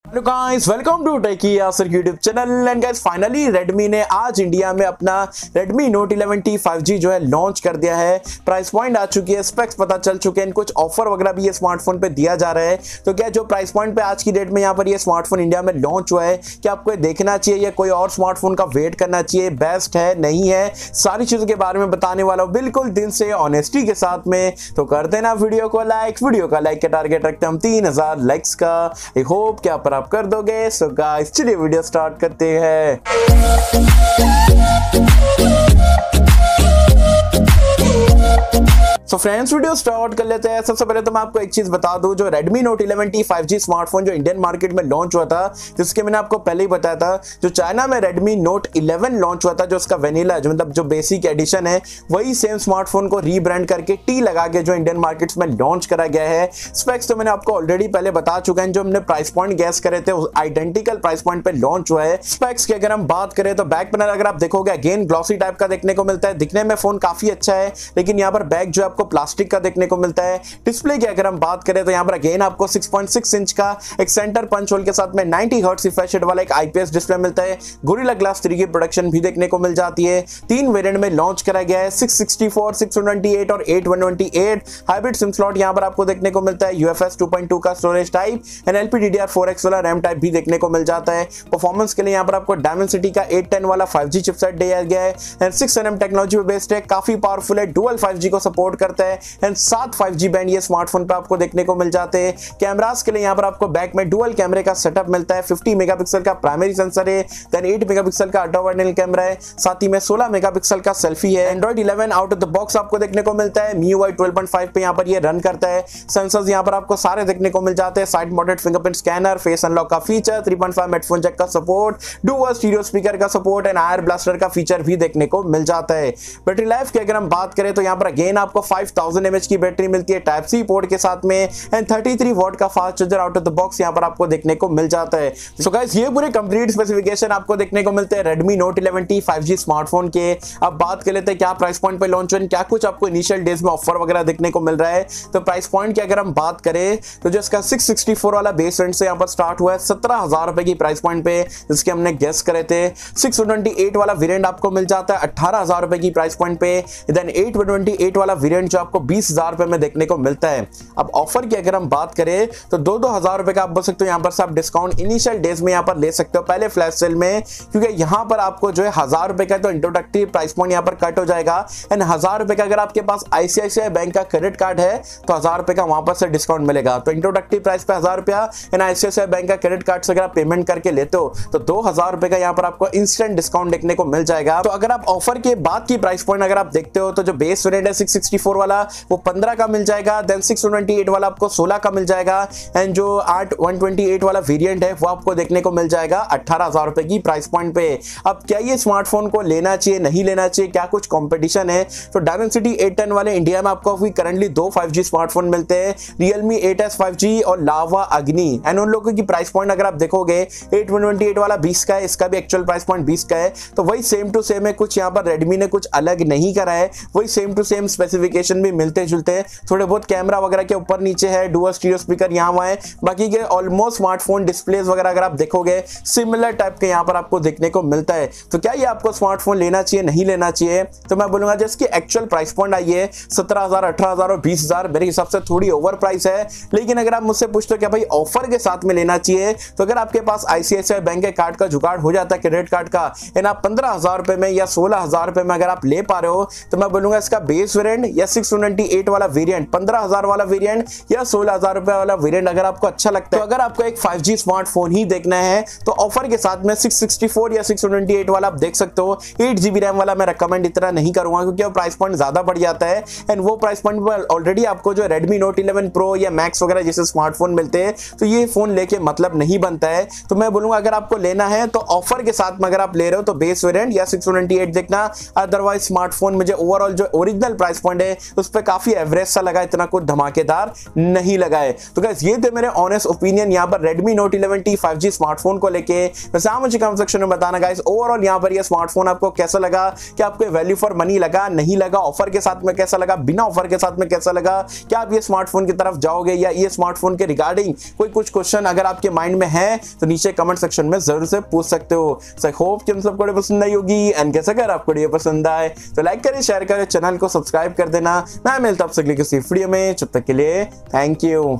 Hello guys, welcome to techie Yasir YouTube channel. And guys finally Redmi ने आज India में अपना Redmi Note 11T 5G जो है लॉन्च कर दिया है। प्राइस पॉइंट आ चुकी है, स्पेक्स पता चल चुके हैं, कुछ ऑफर वगैरह भी ये स्मार्टफोन पे दिया जा रहा है। तो क्या जो प्राइस पॉइंट पे आज की डेट में यहाँ पर ये स्मार्टफोन इंडिया में लॉन्च हुआ है, क्या आपको ये देखना चाहिए या कोई और स्मार्टफोन का वेट करना चाहिए, बेस्ट है नहीं है, सारी चीजों के बारे में बताने वाला हूँ बिल्कुल दिल से ऑनेस्टी के साथ में। तो कर देना वीडियो को लाइक, वीडियो का लाइक का टारगेट रखते हम 3000 लाइक्स का। आई होप क्या पर आप कर दोगे। सो गाइस चलिए वीडियो स्टार्ट करते हैं। सो फ्रेंड्स वीडियो स्टार्ट कर लेते हैं। सबसे पहले तो मैं आपको एक चीज बता दूं, जो Redmi Note 11T 5G smartphone जो इंडियन मार्केट में लॉन्च हुआ था, जिसके मैंने आपको पहले ही बताया था, जो चाइना में Redmi Note 11 लॉन्च हुआ था, जो उसका वेनिला जो मतलब जो बेसिक एडिशन है, वही सेम स्मार्टफोन को रीब्रांड करके टी लगा के जो इंडियन मार्केट्स में लॉन्च करा गया है। स्पेक्स तो मैंने आपको ऑलरेडी पहले बता चुका है, जो हमने प्राइस पॉइंट गैस करे थे आइडेंटिकल प्राइस पॉइंट पे लॉन्च हुआ है। स्पेक्स की अगर हम बात करें तो बैक पैनल अगर आप देखोगे अगेन ग्लॉसी टाइप का देखने को मिलता है। दिखने में फोन काफी अच्छा है, लेकिन यहाँ पर बैक जो आपको प्लास्टिक का देखने को मिलता है। डिस्प्ले की अगर हम बात करें तो यहाँ पर अगेन आपको 6.6 इंच का एक सेंटर पंच होल के साथ में 90 हर्ट्ज रिफ्रेश रेट वाला एक आईपीएस डिस्प्ले मिलता है। गोरिल्ला ग्लास 3 की प्रोडक्शन भी देखने को मिल जाती है। 3 वेरिएंट में लॉन्च करा गया है, 664, 628 और 828 हाइब्रिड सिम स्लॉट यहाँ पर आपको देखने को मिलता है। UFS 2.2 का स्टोरेज टाइप एंड LPDDR4X वाला रैम टाइप भी देखने को मिल जाता है। परफॉर्मेंस के लिए यहाँ पर आपको डायमेंसिटी का 810 वाला 5G चिपसेट दिया गया है एंड 6nm टेक्नोलॉजी पे बेस्ड है, काफी पावरफुल है, डुअल 5G को सपोर्ट करता है एंड 7 5G बैंड ये स्मार्टफोन पे आपको देखने को मिल जाते हैं। कैमरास के लिए यहाँ पर आपको बैक में डुअल कैमरे का सेटअप मिलता है। 50 मेगापिक्सल का प्राइमरी सेंसर है, देन 8 मेगापिक्सल का अल्ट्रा वाइड एंगल कैमरा है, साथ ही में 16 मेगापिक्सल का सेल्फी है। Android 11 out of the box आपको देखने को मिलता है। MIUI 12.5 पे यहाँ पर ये रन करता है। सेंसर्स यहाँ पर आपको सारे देखने को मिल जाते हैं। Side mounted fingerprint scanner, face unlock का फीचर, 3.5 हेडफोन जैक का सपोर्ट, डुअल स्टीरियो स्पीकर का सपोर्ट एंड आयर ब्लास्टर का फीचर भी देखने को मिल जाता है। बैटरी लाइफ की अगर हम बात करें तो यहाँ पर अगेन आपको 5000 mAh की बैटरी मिलती है टाइप सी पोर्ट के साथ में एंड 33 वॉट का fast charger out of the box यहाँ पर आपको देखने को मिल जाता है। सो गाइस ये पूरे कंप्लीट स्पेसिफिकेशन आपको देखने को मिलते हैं Redmi Note 11T 5G smartphone के। अब बात कर लेते हैं क्या प्राइस पॉइंट पे लॉन्च हुआ, क्या कुछ आपको इनिशियल डेज में ऑफर वगैरह देखने को मिल रहा है। तो प्राइस पॉइंट की अगर हम बात करें तो जो इसका 664 वाला बेस वेरिएंट से यहाँ पर स्टार्ट हुआ है 17,000 रुपए की प्राइस पॉइंट पे, जिसके हमने गेस करे थे। 628 वाला वेरिएंट आपको मिल जाता है 18,000 रुपए की प्राइस पॉइंट पे, देन 828 वाला वेरिएंट जो आपको 20,000 रुपए में देखने को मिलता है। अब ऑफर की अगर हम बात करें तो 2-2 रुपए का आप बोल सकते हो यहाँ पर से आप डिस्काउंट इनिशियल डेज में यहाँ पर ले सकते हो पहले फ्लैश सेल में, क्योंकि यहाँ पर आपको जो है 1000 रुपए का तो इंट्रोडक्टरी प्राइस पॉइंट यहाँ पर कट हो जाएगा एंड 1000 रुपए का अगर आपके पास ICICI बैंक का क्रेडिट कार्ड है तो 1000 रुपए का वहां पर से डिस्काउंट मिलेगा। तो इंट्रोडक्टरी प्राइस पे 1000 रुपया एंड ICICI बैंक का क्रेडिट कार्ड से अगर आप पेमेंट करके लेते हो तो 2000 रुपए का यहाँ पर आपको इंस्टेंट डिस्काउंट देखने को मिल जाएगा। तो अगर आप ऑफर के बाद की प्राइस पॉइंट अगर आप देखते हो तो जो बेस वेरिएंट है 664 वाला वो 15 का मिल जाएगा, देन 628 वाला आपको 16 का मिल जाएगा एंड जो 128 वाला वेरिएंट है वो आपको देखने को मिल जाएगा 18,000 रुपए की प्राइस पॉइंट पे। अब क्या ये स्मार्टफोन को लेना चाहिए नहीं लेना चाहिए, क्या कुछ कंपटीशन है? तो डायमेंसिटी 810 वाले इंडिया में आपको अभी करंटली 2 5G स्मार्टफोन मिलते हैं, Realme 8S 5G और लावा अग्नि। एंड उन लोगों की प्राइस पॉइंट अगर आप देखोगे 828 वाला 20 का है, इसका भी एक्चुअल प्राइस पॉइंट 20 का है। तो वही सेम टू सेम है, कुछ यहाँ पर रेडमी ने कुछ अलग नहीं करा है, वही सेम टू सेम स्पेसिफिकेशन भी मिलते जुलते हैं। थोड़े बहुत कैमरा वगैरह के ऊपर नीचे है, डुअल स्टीरियो स्पीकर यहाँ वहाँ है, बाकी के ऑलमोस्ट स्मार्टफोन डिस्प्लेस वगैरह अगर आप देखोगे सिमिलर टाइप के यहाँ पर आपको देखने को मिलता है। तो क्या ये आपको स्मार्टफोन लेना चाहिए नहीं लेना चाहिए? तो मैं बोलूंगा जिसकी एक्चुअल प्राइस पॉइंट आई है 17,000, 18,000 और 20,000 मेरे हिसाब से थोड़ी ओवर प्राइस है। लेकिन अगर आप मुझसे पूछते हो क्या भाई ऑफर के साथ में लेना चाहिए, तो अगर आपके पास ICICI बैंक के कार्ड का जुगाड़ हो जाता है क्रेडिट कार्ड का एंड आप 15,000 रुपए में या 16,000 रुपए में अगर आप ले पा रहे हो तो मैं बोलूंगा इसका बेस वेरिएंट या 628 वाला वेरिएंट, 15,000 वाला वेरिएंट या 16,000 रुपए वाला वेरिएंट अगर आपको अच्छा लगता है, तो अगर आपको एक 5G स्मार्टफोन ही देखना है तो ऑफर के साथ में 664 या 628 वाला आप देख सकते हो। 8GB रैम वाला मैं रिकमेंड इतना नहीं करूंगा क्योंकि वो प्राइस पॉइंट ज्यादा बढ़ जाता है एंड वो प्राइस पॉइंट पर ऑलरेडी आपको जो Redmi Note 11 Pro या Max वगैरह जैसे स्मार्टफोन मिलते हैं, तो ये फोन लेके मतलब नहीं बनता है। तो मैं बोलूंगा अगर आपको लेना है तो ऑफर के साथ में अगर आप ले रहे हो तो बेस वेरिएंट या 628 देखना, अदरवाइज स्मार्टफोन में जो ओवरऑल जो ओरिजिनल प्राइस पॉइंट है उस पर काफी एवरेज सा लगा, इतना कुछ धमाकेदार नहीं लगा है। तो गाइस ये थे मेरे ऑनेस्ट ओपिनियन यहाँ पर Redmi Note 11T 5G smartphone को लेके। वैसे आप मुझे कमेंट सेक्शन में बताना गाइस ओवरऑल यहाँ पर ये स्मार्टफोन आपको कैसा लगा, क्या आपको वैल्यू फॉर मनी लगा, नहीं लगा, ऑफर के साथ में कैसा लगा, बिना ऑफर के साथ में कैसा लगा, क्या आप ये स्मार्टफोन की तरफ जाओगे या ये स्मार्टफोन के रिगार्डिंग कोई कुछ क्वेश्चन अगर आपके माइंड में है तो नीचे कमेंट सेक्शन में जरूर से पूछ सकते हो। सो आई होप कि हम सबको वीडियो पसंद आई होगी एंड कैसा अगर आपको वीडियो पसंद आए तो लाइक करें, शेयर करें, चैनल को सब्सक्राइब कर देना। मैं मिलता हूं आपसे अगली किसी वीडियो में, जब तक के लिए थैंक यू।